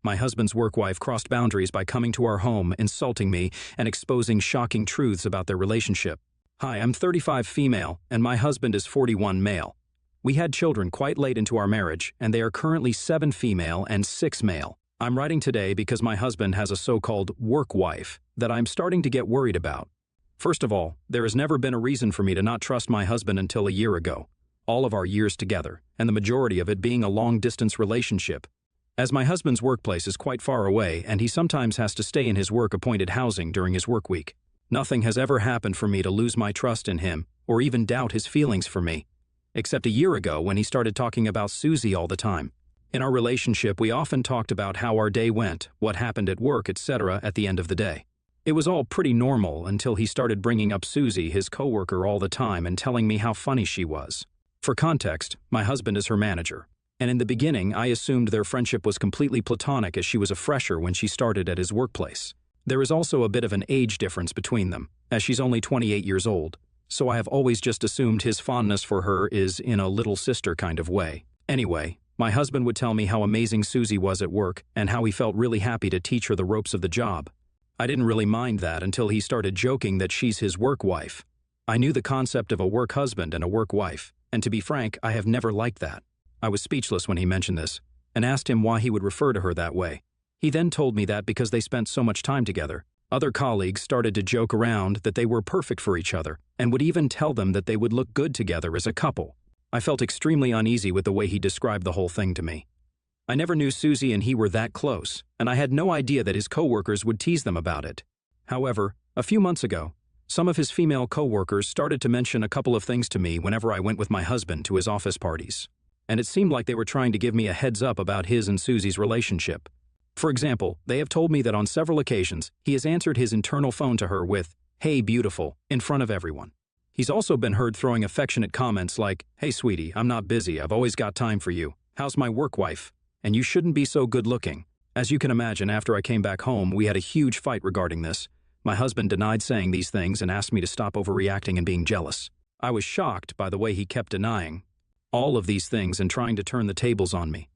My husband's work wife crossed boundaries by coming to our home, insulting me, and exposing shocking truths about their relationship. Hi, I'm 35 female, and my husband is 41 male. We had children quite late into our marriage, and they are currently 7 female and 6 male. I'm writing today because my husband has a so-called work wife that I'm starting to get worried about. First of all, there has never been a reason for me to not trust my husband until a year ago. All of our years together, and the majority of it being a long-distance relationship. As my husband's workplace is quite far away, and he sometimes has to stay in his work-appointed housing during his work week. Nothing has ever happened for me to lose my trust in him, or even doubt his feelings for me. Except a year ago when he started talking about Susie all the time. In our relationship, we often talked about how our day went, what happened at work, etc. at the end of the day. It was all pretty normal until he started bringing up Susie, his coworker, all the time and telling me how funny she was. For context, my husband is her manager. And in the beginning, I assumed their friendship was completely platonic as she was a fresher when she started at his workplace. There is also a bit of an age difference between them, as she's only 28 years old, so I have always just assumed his fondness for her is in a little sister kind of way. Anyway, my husband would tell me how amazing Susie was at work and how he felt really happy to teach her the ropes of the job. I didn't really mind that until he started joking that she's his work wife. I knew the concept of a work husband and a work wife, and to be frank, I have never liked that. I was speechless when he mentioned this, and asked him why he would refer to her that way. He then told me that because they spent so much time together, other colleagues started to joke around that they were perfect for each other, and would even tell them that they would look good together as a couple. I felt extremely uneasy with the way he described the whole thing to me. I never knew Susie and he were that close, and I had no idea that his coworkers would tease them about it. However, a few months ago, some of his female coworkers started to mention a couple of things to me whenever I went with my husband to his office parties. And it seemed like they were trying to give me a heads up about his and Susie's relationship. For example, they have told me that on several occasions, he has answered his internal phone to her with, "Hey, beautiful," in front of everyone. He's also been heard throwing affectionate comments like, "Hey, sweetie, I'm not busy, I've always got time for you. How's my work wife? And you shouldn't be so good looking." As you can imagine, after I came back home, we had a huge fight regarding this. My husband denied saying these things and asked me to stop overreacting and being jealous. I was shocked by the way he kept denying all of these things and trying to turn the tables on me.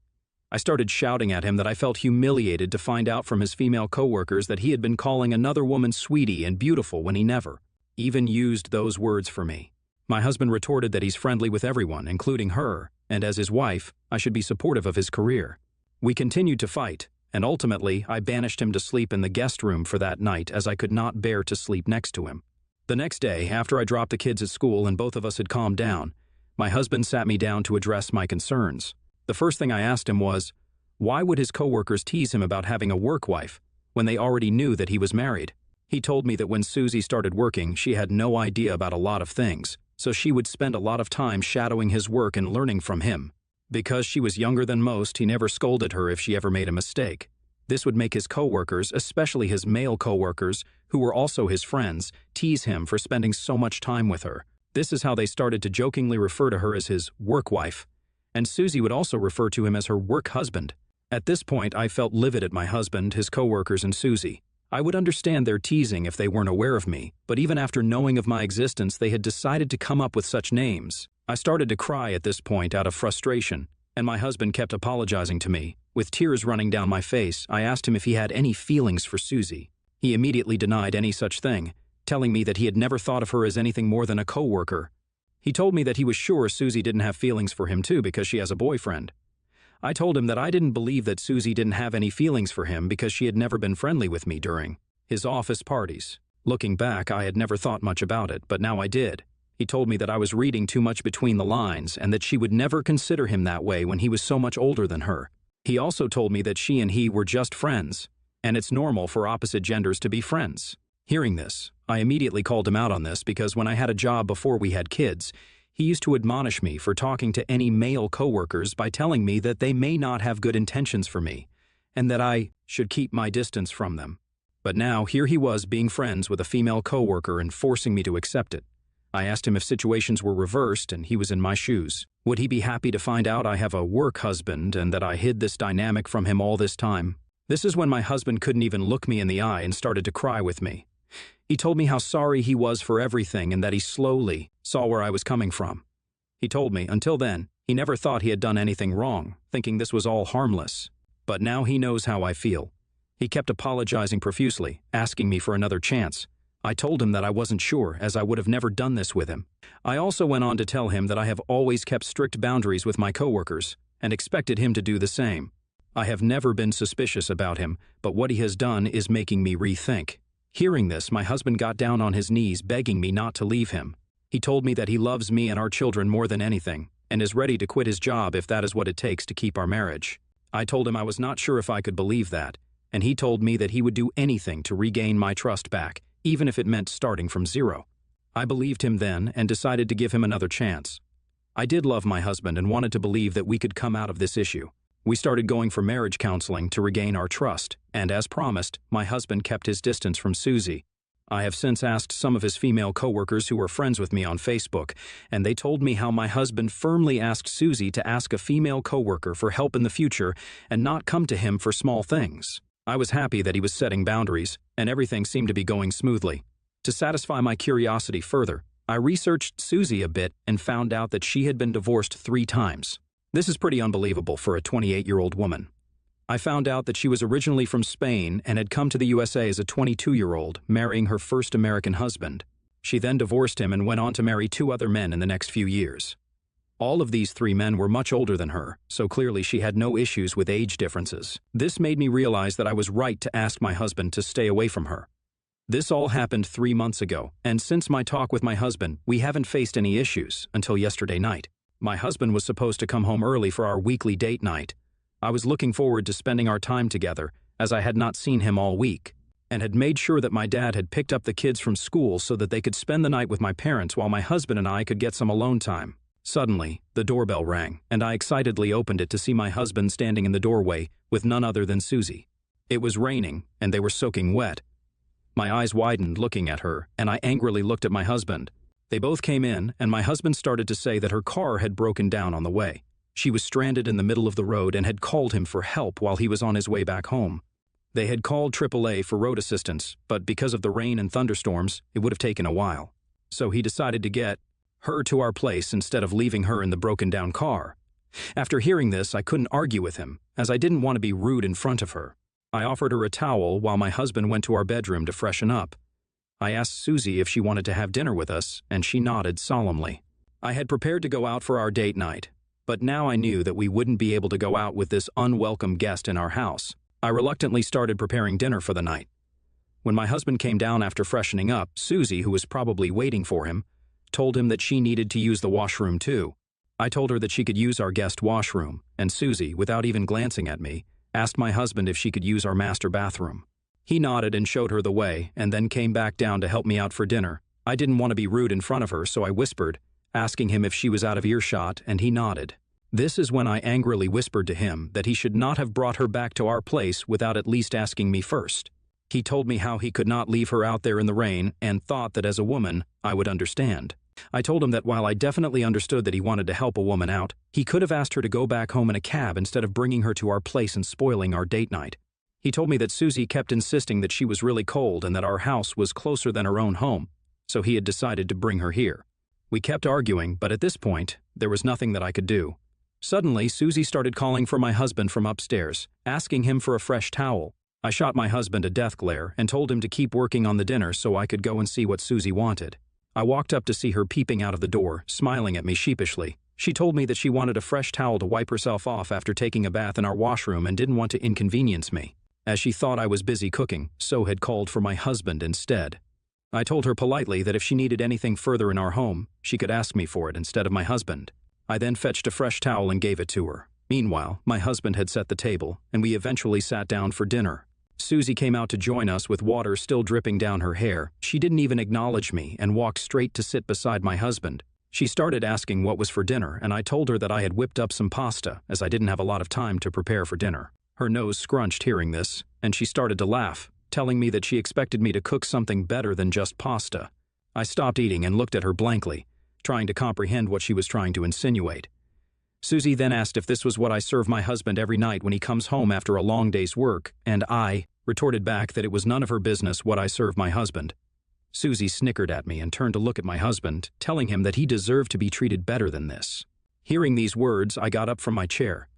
I started shouting at him that I felt humiliated to find out from his female coworkers that he had been calling another woman sweetie and beautiful when he never even used those words for me. My husband retorted that he's friendly with everyone, including her, and as his wife, I should be supportive of his career. We continued to fight, and ultimately, I banished him to sleep in the guest room for that night as I could not bear to sleep next to him. The next day, after I dropped the kids at school and both of us had calmed down, my husband sat me down to address my concerns. The first thing I asked him was, why would his coworkers tease him about having a work wife when they already knew that he was married? He told me that when Susie started working, she had no idea about a lot of things, so she would spend a lot of time shadowing his work and learning from him. Because she was younger than most, he never scolded her if she ever made a mistake. This would make his coworkers, especially his male coworkers, who were also his friends, tease him for spending so much time with her. This is how they started to jokingly refer to her as his work wife, and Susie would also refer to him as her work husband. At this point, I felt livid at my husband, his coworkers, and Susie. I would understand their teasing if they weren't aware of me, but even after knowing of my existence, they had decided to come up with such names. I started to cry at this point out of frustration, and my husband kept apologizing to me. With tears running down my face, I asked him if he had any feelings for Susie. He immediately denied any such thing, telling me that he had never thought of her as anything more than a coworker. He told me that he was sure Susie didn't have feelings for him too because she has a boyfriend. I told him that I didn't believe that Susie didn't have any feelings for him because she had never been friendly with me during his office parties. Looking back, I had never thought much about it, but now I did. He told me that I was reading too much between the lines and that she would never consider him that way when he was so much older than her. He also told me that she and he were just friends, and it's normal for opposite genders to be friends. Hearing this, I immediately called him out on this because when I had a job before we had kids, he used to admonish me for talking to any male coworkers by telling me that they may not have good intentions for me, and that I should keep my distance from them. But now, here he was being friends with a female coworker and forcing me to accept it. I asked him if situations were reversed and he was in my shoes. Would he be happy to find out I have a work husband and that I hid this dynamic from him all this time? This is when my husband couldn't even look me in the eye and started to cry with me. He told me how sorry he was for everything and that he slowly saw where I was coming from. He told me, until then, he never thought he had done anything wrong, thinking this was all harmless. But now he knows how I feel. He kept apologizing profusely, asking me for another chance. I told him that I wasn't sure, as I would have never done this with him. I also went on to tell him that I have always kept strict boundaries with my coworkers, and expected him to do the same. I have never been suspicious about him, but what he has done is making me rethink. Hearing this, my husband got down on his knees begging me not to leave him. He told me that he loves me and our children more than anything, and is ready to quit his job if that is what it takes to keep our marriage. I told him I was not sure if I could believe that, and he told me that he would do anything to regain my trust back, even if it meant starting from zero. I believed him then and decided to give him another chance. I did love my husband and wanted to believe that we could come out of this issue. We started going for marriage counseling to regain our trust, and as promised, my husband kept his distance from Susie. I have since asked some of his female coworkers who are friends with me on Facebook, and they told me how my husband firmly asked Susie to ask a female coworker for help in the future and not come to him for small things. I was happy that he was setting boundaries, and everything seemed to be going smoothly. To satisfy my curiosity further, I researched Susie a bit and found out that she had been divorced 3 times. This is pretty unbelievable for a 28-year-old woman. I found out that she was originally from Spain and had come to the USA as a 22-year-old, marrying her first American husband. She then divorced him and went on to marry 2 other men in the next few years. All of these 3 men were much older than her, so clearly she had no issues with age differences. This made me realize that I was right to ask my husband to stay away from her. This all happened 3 months ago, and since my talk with my husband, we haven't faced any issues until yesterday night. My husband was supposed to come home early for our weekly date night. I was looking forward to spending our time together, as I had not seen him all week, and had made sure that my dad had picked up the kids from school so that they could spend the night with my parents while my husband and I could get some alone time. Suddenly, the doorbell rang, and I excitedly opened it to see my husband standing in the doorway with none other than Susie. It was raining, and they were soaking wet. My eyes widened looking at her, and I angrily looked at my husband. They both came in, and my husband started to say that her car had broken down on the way. She was stranded in the middle of the road and had called him for help while he was on his way back home. They had called AAA for road assistance, but because of the rain and thunderstorms, it would have taken a while. So he decided to get her to our place instead of leaving her in the broken-down car. After hearing this, I couldn't argue with him, as I didn't want to be rude in front of her. I offered her a towel while my husband went to our bedroom to freshen up. I asked Susie if she wanted to have dinner with us, and she nodded solemnly. I had prepared to go out for our date night, but now I knew that we wouldn't be able to go out with this unwelcome guest in our house. I reluctantly started preparing dinner for the night. When my husband came down after freshening up, Susie, who was probably waiting for him, told him that she needed to use the washroom too. I told her that she could use our guest washroom, and Susie, without even glancing at me, asked my husband if she could use our master bathroom. He nodded and showed her the way, and then came back down to help me out for dinner. I didn't want to be rude in front of her, so I whispered, asking him if she was out of earshot, and he nodded. This is when I angrily whispered to him that he should not have brought her back to our place without at least asking me first. He told me how he could not leave her out there in the rain and thought that as a woman, I would understand. I told him that while I definitely understood that he wanted to help a woman out, he could have asked her to go back home in a cab instead of bringing her to our place and spoiling our date night. He told me that Susie kept insisting that she was really cold and that our house was closer than her own home, so he had decided to bring her here. We kept arguing, but at this point, there was nothing that I could do. Suddenly, Susie started calling for my husband from upstairs, asking him for a fresh towel. I shot my husband a death glare and told him to keep working on the dinner so I could go and see what Susie wanted. I walked up to see her peeping out of the door, smiling at me sheepishly. She told me that she wanted a fresh towel to wipe herself off after taking a bath in our washroom and didn't want to inconvenience me. As she thought I was busy cooking, so had called for my husband instead. I told her politely that if she needed anything further in our home, she could ask me for it instead of my husband. I then fetched a fresh towel and gave it to her. Meanwhile, my husband had set the table, and we eventually sat down for dinner. Susie came out to join us with water still dripping down her hair. She didn't even acknowledge me and walked straight to sit beside my husband. She started asking what was for dinner, and I told her that I had whipped up some pasta, as I didn't have a lot of time to prepare for dinner. Her nose scrunched hearing this, and she started to laugh, telling me that she expected me to cook something better than just pasta. I stopped eating and looked at her blankly, trying to comprehend what she was trying to insinuate. Susie then asked if this was what I serve my husband every night when he comes home after a long day's work, and I retorted back that it was none of her business what I served my husband. Susie snickered at me and turned to look at my husband, telling him that he deserved to be treated better than this. Hearing these words, I got up from my chair.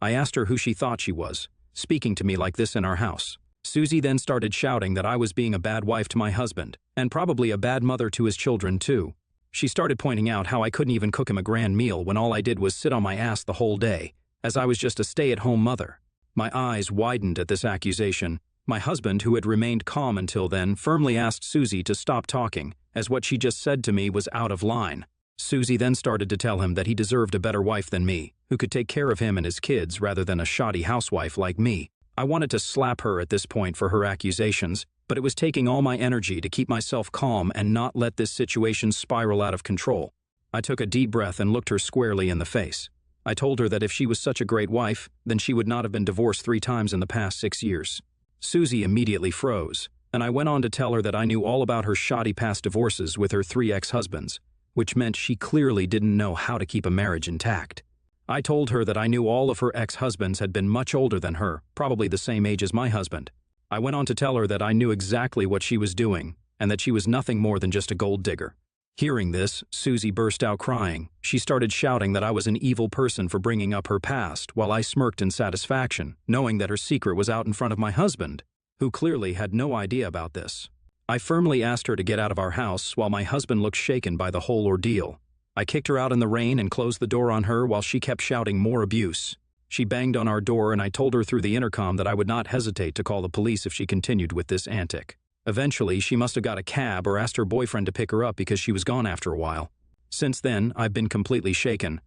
I asked her who she thought she was, speaking to me like this in our house. Susie then started shouting that I was being a bad wife to my husband, and probably a bad mother to his children too. She started pointing out how I couldn't even cook him a grand meal when all I did was sit on my ass the whole day, as I was just a stay-at-home mother. My eyes widened at this accusation. My husband, who had remained calm until then, firmly asked Susie to stop talking, as what she just said to me was out of line. Susie then started to tell him that he deserved a better wife than me, who could take care of him and his kids rather than a shoddy housewife like me. I wanted to slap her at this point for her accusations, but it was taking all my energy to keep myself calm and not let this situation spiral out of control. I took a deep breath and looked her squarely in the face. I told her that if she was such a great wife, then she would not have been divorced 3 times in the past 6 years. Susie immediately froze, and I went on to tell her that I knew all about her shoddy past divorces with her 3 ex-husbands, which meant she clearly didn't know how to keep a marriage intact. I told her that I knew all of her ex-husbands had been much older than her, probably the same age as my husband. I went on to tell her that I knew exactly what she was doing, and that she was nothing more than just a gold digger. Hearing this, Susie burst out crying. She started shouting that I was an evil person for bringing up her past, while I smirked in satisfaction, knowing that her secret was out in front of my husband, who clearly had no idea about this. I firmly asked her to get out of our house while my husband looked shaken by the whole ordeal. I kicked her out in the rain and closed the door on her while she kept shouting more abuse. She banged on our door and I told her through the intercom that I would not hesitate to call the police if she continued with this antic. Eventually, she must have got a cab or asked her boyfriend to pick her up because she was gone after a while. Since then, I've been completely shaken.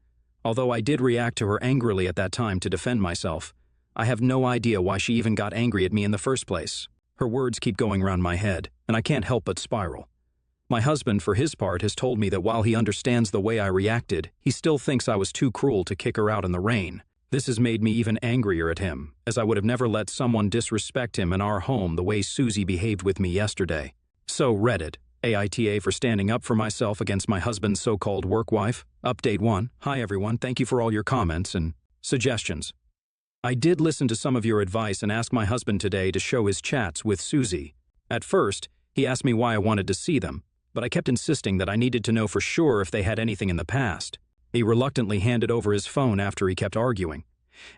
Although I did react to her angrily at that time to defend myself, I have no idea why she even got angry at me in the first place. Her words keep going around my head, and I can't help but spiral. My husband, for his part, has told me that while he understands the way I reacted, he still thinks I was too cruel to kick her out in the rain. This has made me even angrier at him, as I would have never let someone disrespect him in our home the way Susie behaved with me yesterday. So Reddit, AITA for standing up for myself against my husband's so-called work wife. Update 1. Hi everyone, thank you for all your comments and suggestions. I did listen to some of your advice and asked my husband today to show his chats with Susie. At first, he asked me why I wanted to see them, but I kept insisting that I needed to know for sure if they had anything in the past. He reluctantly handed over his phone after he kept arguing,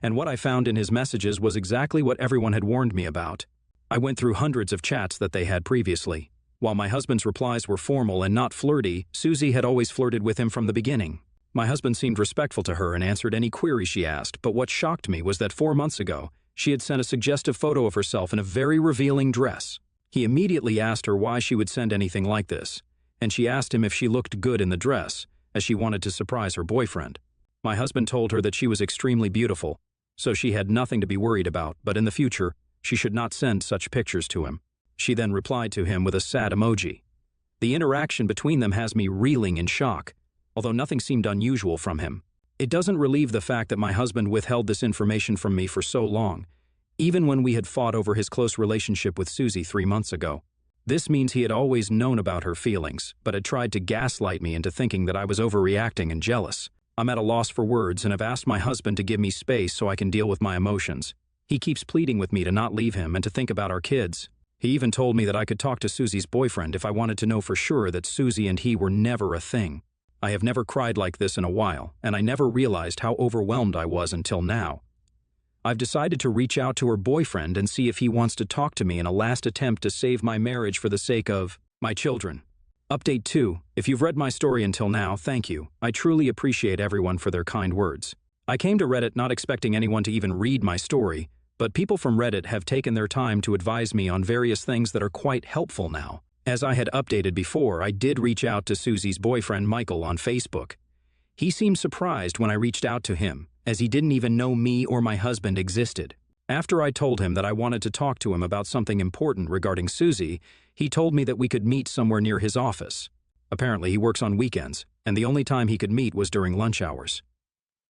and what I found in his messages was exactly what everyone had warned me about. I went through hundreds of chats that they had previously. While my husband's replies were formal and not flirty, Susie had always flirted with him from the beginning. My husband seemed respectful to her and answered any query she asked, but what shocked me was that 4 months ago, she had sent a suggestive photo of herself in a very revealing dress. He immediately asked her why she would send anything like this, and she asked him if she looked good in the dress, as she wanted to surprise her boyfriend. My husband told her that she was extremely beautiful, so she had nothing to be worried about, but in the future, she should not send such pictures to him. She then replied to him with a sad emoji. The interaction between them has me reeling in shock, although nothing seemed unusual from him. It doesn't relieve the fact that my husband withheld this information from me for so long, even when we had fought over his close relationship with Susie 3 months ago. This means he had always known about her feelings, but had tried to gaslight me into thinking that I was overreacting and jealous. I'm at a loss for words and have asked my husband to give me space so I can deal with my emotions. He keeps pleading with me to not leave him and to think about our kids. He even told me that I could talk to Susie's boyfriend if I wanted to know for sure that Susie and he were never a thing. I have never cried like this in a while, and I never realized how overwhelmed I was until now. I've decided to reach out to her boyfriend and see if he wants to talk to me in a last attempt to save my marriage for the sake of my children. Update 2. If you've read my story until now, thank you. I truly appreciate everyone for their kind words. I came to Reddit not expecting anyone to even read my story, but people from Reddit have taken their time to advise me on various things that are quite helpful now. As I had updated before, I did reach out to Susie's boyfriend Michael on Facebook. He seemed surprised when I reached out to him, as he didn't even know me or my husband existed. After I told him that I wanted to talk to him about something important regarding Susie, he told me that we could meet somewhere near his office. Apparently he works on weekends, and the only time he could meet was during lunch hours.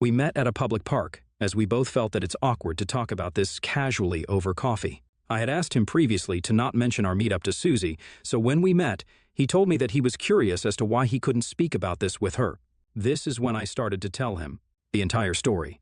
We met at a public park, as we both felt that it's awkward to talk about this casually over coffee. I had asked him previously to not mention our meetup to Susie, so when we met, he told me that he was curious as to why he couldn't speak about this with her. This is when I started to tell him the entire story.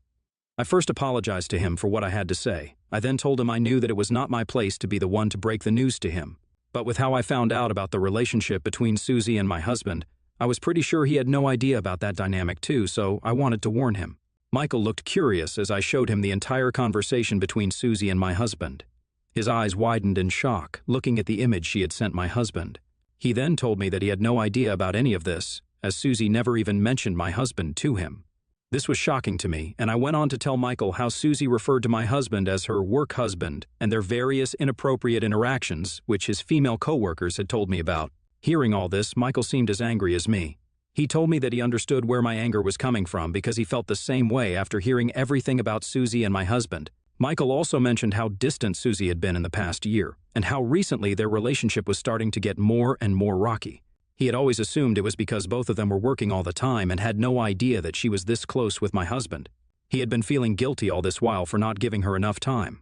I first apologized to him for what I had to say. I then told him I knew that it was not my place to be the one to break the news to him. But with how I found out about the relationship between Susie and my husband, I was pretty sure he had no idea about that dynamic too, so I wanted to warn him. Michael looked curious as I showed him the entire conversation between Susie and my husband. His eyes widened in shock, looking at the image she had sent my husband. He then told me that he had no idea about any of this, as Susie never even mentioned my husband to him. This was shocking to me, and I went on to tell Michael how Susie referred to my husband as her work husband and their various inappropriate interactions, which his female co-workers had told me about. Hearing all this, Michael seemed as angry as me. He told me that he understood where my anger was coming from because he felt the same way after hearing everything about Susie and my husband. Michael also mentioned how distant Susie had been in the past year, and how recently their relationship was starting to get more and more rocky. He had always assumed it was because both of them were working all the time and had no idea that she was this close with my husband. He had been feeling guilty all this while for not giving her enough time.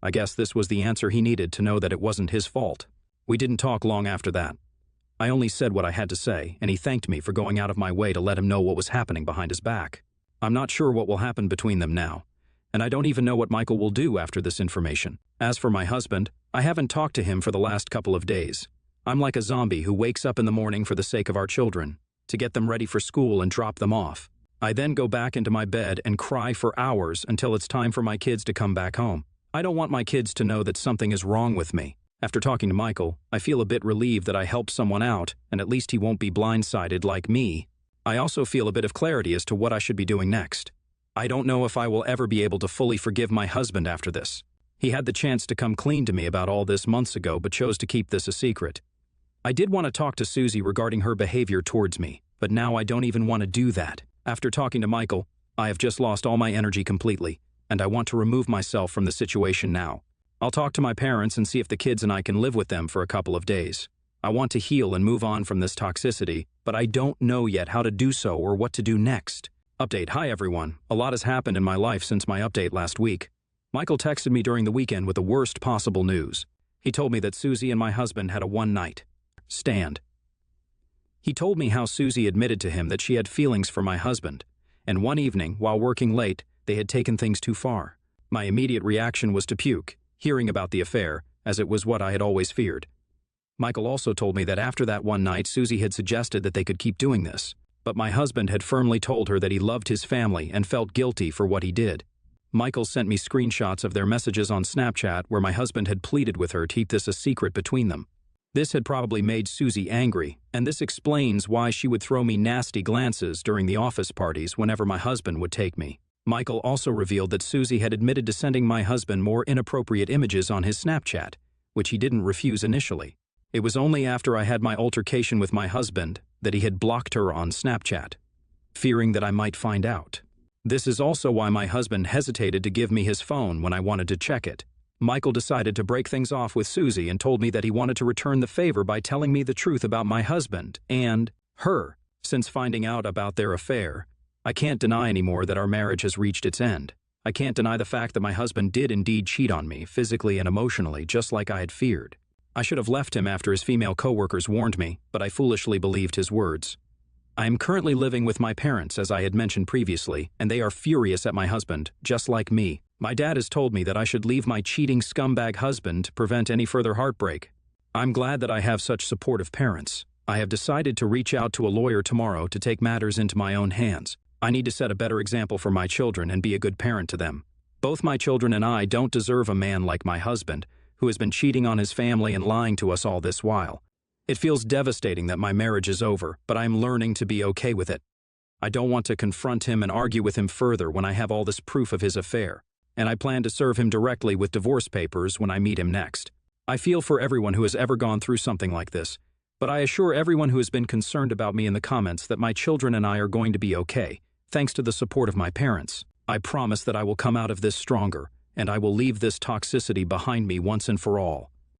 I guess this was the answer he needed to know that it wasn't his fault. We didn't talk long after that. I only said what I had to say, and he thanked me for going out of my way to let him know what was happening behind his back. I'm not sure what will happen between them now, and I don't even know what Michael will do after this information. As for my husband, I haven't talked to him for the last couple of days. I'm like a zombie who wakes up in the morning for the sake of our children, to get them ready for school and drop them off. I then go back into my bed and cry for hours until it's time for my kids to come back home. I don't want my kids to know that something is wrong with me. After talking to Michael, I feel a bit relieved that I helped someone out, and at least he won't be blindsided like me. I also feel a bit of clarity as to what I should be doing next. I don't know if I will ever be able to fully forgive my husband after this. He had the chance to come clean to me about all this months ago, but chose to keep this a secret. I did want to talk to Susie regarding her behavior towards me, but now I don't even want to do that. After talking to Michael, I have just lost all my energy completely, and I want to remove myself from the situation now. I'll talk to my parents and see if the kids and I can live with them for a couple of days. I want to heal and move on from this toxicity, but I don't know yet how to do so or what to do next. Update. Hi everyone. A lot has happened in my life since my update last week. Michael texted me during the weekend with the worst possible news. He told me that Susie and my husband had a one-night stand. He told me how Susie admitted to him that she had feelings for my husband, and one evening, while working late, they had taken things too far. My immediate reaction was to puke, hearing about the affair, as it was what I had always feared. Michael also told me that after that one night, Susie had suggested that they could keep doing this, but my husband had firmly told her that he loved his family and felt guilty for what he did. Michael sent me screenshots of their messages on Snapchat where my husband had pleaded with her to keep this a secret between them. This had probably made Susie angry, and this explains why she would throw me nasty glances during the office parties whenever my husband would take me. Michael also revealed that Susie had admitted to sending my husband more inappropriate images on his Snapchat, which he didn't refuse initially. It was only after I had my altercation with my husband that he had blocked her on Snapchat, fearing that I might find out. This is also why my husband hesitated to give me his phone when I wanted to check it. Michael decided to break things off with Susie and told me that he wanted to return the favor by telling me the truth about my husband and her. Since finding out about their affair, I can't deny anymore that our marriage has reached its end. I can't deny the fact that my husband did indeed cheat on me, physically and emotionally, just like I had feared. I should have left him after his female coworkers warned me, but I foolishly believed his words. I am currently living with my parents, as I had mentioned previously, and they are furious at my husband, just like me. My dad has told me that I should leave my cheating scumbag husband to prevent any further heartbreak. I'm glad that I have such supportive parents. I have decided to reach out to a lawyer tomorrow to take matters into my own hands. I need to set a better example for my children and be a good parent to them. Both my children and I don't deserve a man like my husband, who has been cheating on his family and lying to us all this while. It feels devastating that my marriage is over, but I'm learning to be okay with it. I don't want to confront him and argue with him further when I have all this proof of his affair, and I plan to serve him directly with divorce papers when I meet him next. I feel for everyone who has ever gone through something like this, but I assure everyone who has been concerned about me in the comments that my children and I are going to be okay, thanks to the support of my parents. I promise that I will come out of this stronger, and I will leave this toxicity behind me once and for all.